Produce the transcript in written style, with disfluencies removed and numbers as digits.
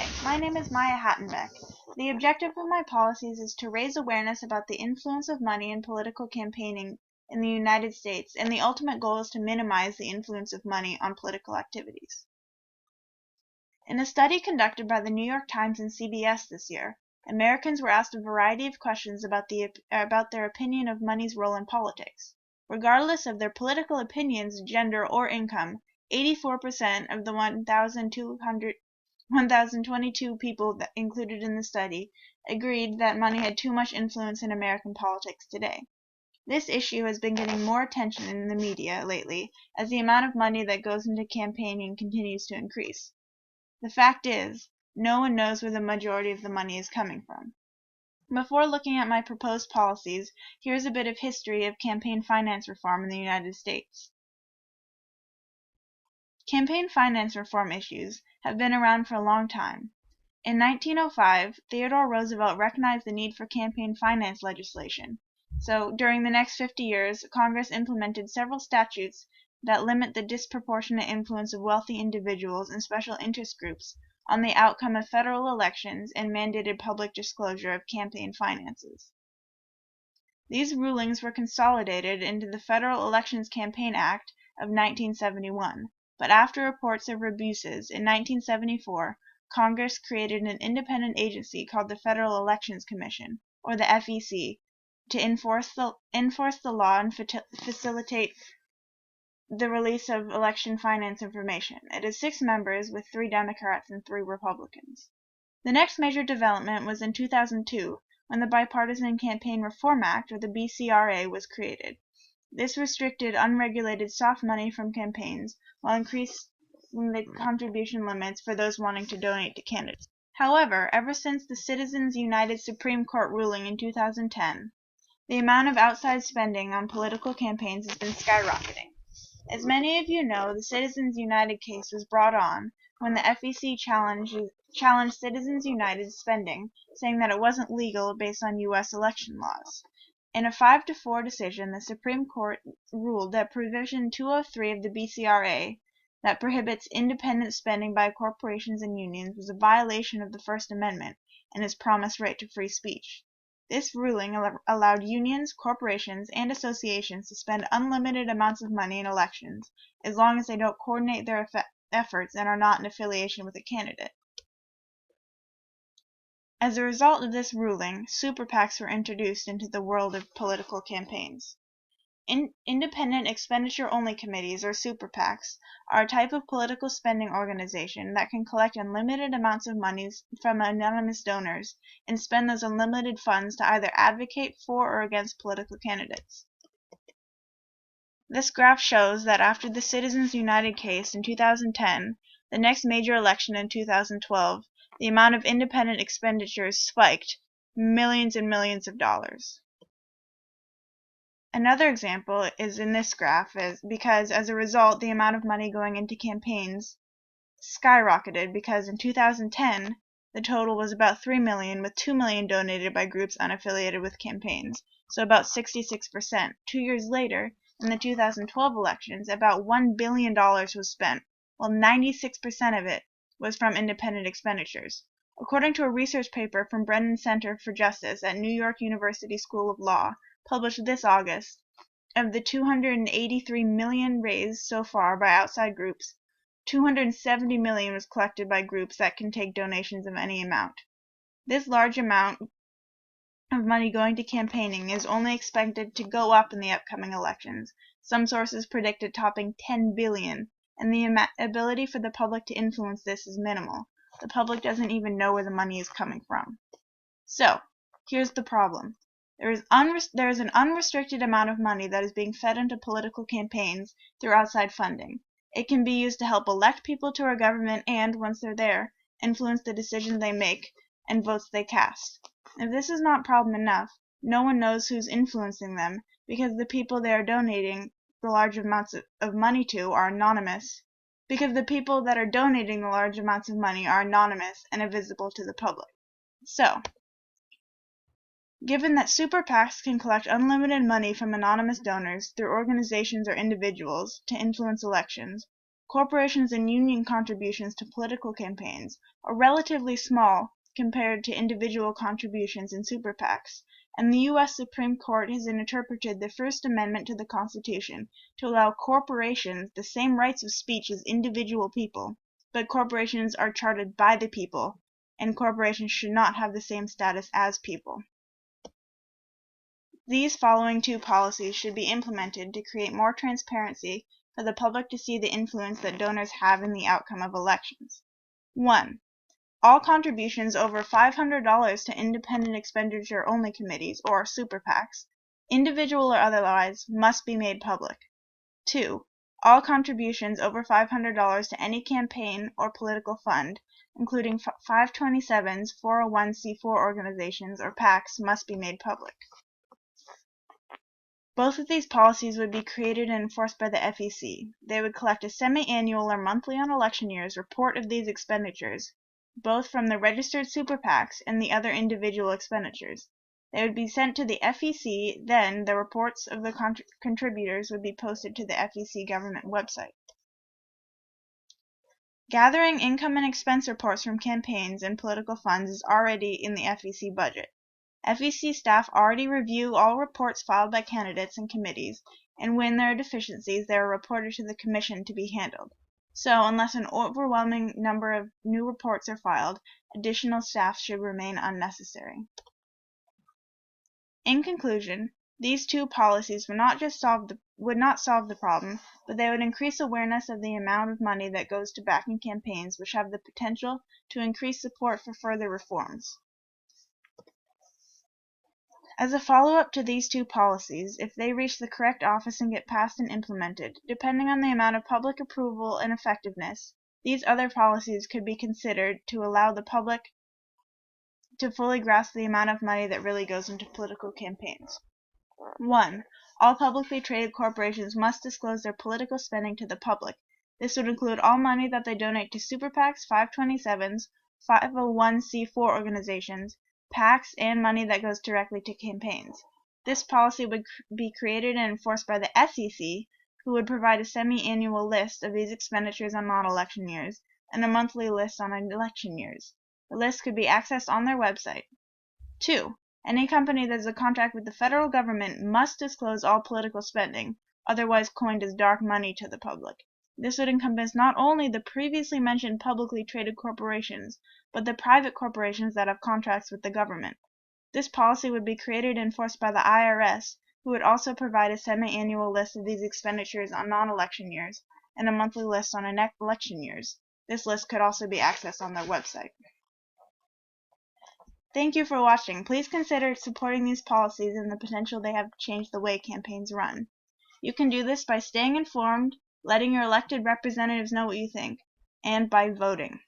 Hi, my name is Maya Hatten-Beck. The objective of my policies is to raise awareness about the influence of money in political campaigning in the United States, and the ultimate goal is to minimize the influence of money on political activities. In a study conducted by the New York Times and CBS this year, Americans were asked a variety of questions about their opinion of money's role in politics. Regardless of their political opinions, gender, or income, 84% of the 1,022 people included in the study agreed that money had too much influence in American politics today. This issue has been getting more attention in the media lately as the amount of money that goes into campaigning continues to increase. The fact is, no one knows where the majority of the money is coming from. Before looking at my proposed policies, here's a bit of history of campaign finance reform in the United States. Campaign finance reform issues have been around for a long time. In 1905, Theodore Roosevelt recognized the need for campaign finance legislation. So, during the next 50 years, Congress implemented several statutes that limit the disproportionate influence of wealthy individuals and special interest groups on the outcome of federal elections and mandated public disclosure of campaign finances. These rulings were consolidated into the Federal Elections Campaign Act of 1971. But after reports of abuses, in 1974, Congress created an independent agency called the Federal Elections Commission, or the FEC, to enforce the law and facilitate the release of election finance information. It has 6 members, with 3 Democrats and 3 Republicans. The next major development was in 2002, when the Bipartisan Campaign Reform Act, or the BCRA, was created. This restricted unregulated soft money from campaigns while increasing the contribution limits for those wanting to donate to candidates. However, ever since the Citizens United Supreme Court ruling in 2010, the amount of outside spending on political campaigns has been skyrocketing. As many of you know, the Citizens United case was brought on when the FEC challenged Citizens United's spending, saying that it wasn't legal based on U.S. election laws. In a 5-4 decision, the Supreme Court ruled that Provision 203 of the BCRA, that prohibits independent spending by corporations and unions, was a violation of the First Amendment and its promised right to free speech. This ruling allowed unions, corporations, and associations to spend unlimited amounts of money in elections as long as they don't coordinate their efforts and are not in affiliation with a candidate. As a result of this ruling, super PACs were introduced into the world of political campaigns. Independent expenditure-only committees, or super PACs, are a type of political spending organization that can collect unlimited amounts of money from anonymous donors and spend those unlimited funds to either advocate for or against political candidates. This graph shows that after the Citizens United case in 2010, the next major election in 2012, the amount of independent expenditures spiked millions and millions of dollars. Another example is in this graph, because as a result, the amount of money going into campaigns skyrocketed, because in 2010, the total was about 3 million, with 2 million donated by groups unaffiliated with campaigns, so about 66%. 2 years later, in the 2012 elections, about $1 billion was spent, while 96% of it was from independent expenditures. According to a research paper from Brennan Center for Justice at New York University School of Law, published this August, of the $283 million raised so far by outside groups, $270 million was collected by groups that can take donations of any amount. This large amount of money going to campaigning is only expected to go up in the upcoming elections. Some sources predict it topping $10 billion, and the ability for the public to influence this is minimal. The public doesn't even know where the money is coming from. So, here's the problem. There is an unrestricted amount of money that is being fed into political campaigns through outside funding. It can be used to help elect people to our government and, once they're there, influence the decisions they make and votes they cast. If this is not problem enough, no one knows who's influencing them, because the people they are donating the large amounts of money to are anonymous. Because the people that are donating the large amounts of money are anonymous and invisible to the public. So, given that super PACs can collect unlimited money from anonymous donors through organizations or individuals to influence elections, corporations and union contributions to political campaigns are relatively small compared to individual contributions in super PACs, and the U.S. Supreme Court has interpreted the First Amendment to the Constitution to allow corporations the same rights of speech as individual people, but corporations are chartered by the people, and corporations should not have the same status as people. These following two policies should be implemented to create more transparency for the public to see the influence that donors have in the outcome of elections. 1. All contributions over $500 to independent expenditure-only committees, or super PACs, individual or otherwise, must be made public. 2. All contributions over $500 to any campaign or political fund, including 527s, 401c4 organizations, or PACs, must be made public. Both of these policies would be created and enforced by the FEC. They would collect a semi-annual or monthly on election years report of these expenditures, both from the registered super PACs and the other individual expenditures. They would be sent to the FEC, then the reports of the contributors would be posted to the FEC government website. Gathering income and expense reports from campaigns and political funds is already in the FEC budget. FEC staff already review all reports filed by candidates and committees, and when there are deficiencies, they are reported to the Commission to be handled. So, unless an overwhelming number of new reports are filed, additional staff should remain unnecessary. In conclusion, these two policies would not solve the problem, but they would increase awareness of the amount of money that goes to backing campaigns which have the potential to increase support for further reforms. As a follow-up to these two policies, if they reach the correct office and get passed and implemented, depending on the amount of public approval and effectiveness, these other policies could be considered to allow the public to fully grasp the amount of money that really goes into political campaigns. 1. All publicly traded corporations must disclose their political spending to the public. This would include all money that they donate to super PACs, 527s, 501c4 organizations, PACs, and money that goes directly to campaigns. This policy would be created and enforced by the SEC, who would provide a semi-annual list of these expenditures on non-election years and a monthly list on election years. The list could be accessed on their website. 2. Any company that has a contract with the federal government must disclose all political spending, otherwise coined as dark money, to the public. This would encompass not only the previously mentioned publicly traded corporations, but the private corporations that have contracts with the government. This policy would be created and enforced by the IRS, who would also provide a semi-annual list of these expenditures on non-election years and a monthly list on election years. This list could also be accessed on their website. Thank you for watching. Please consider supporting these policies and the potential they have to change the way campaigns run. You can do this by staying informed, letting your elected representatives know what you think, and by voting.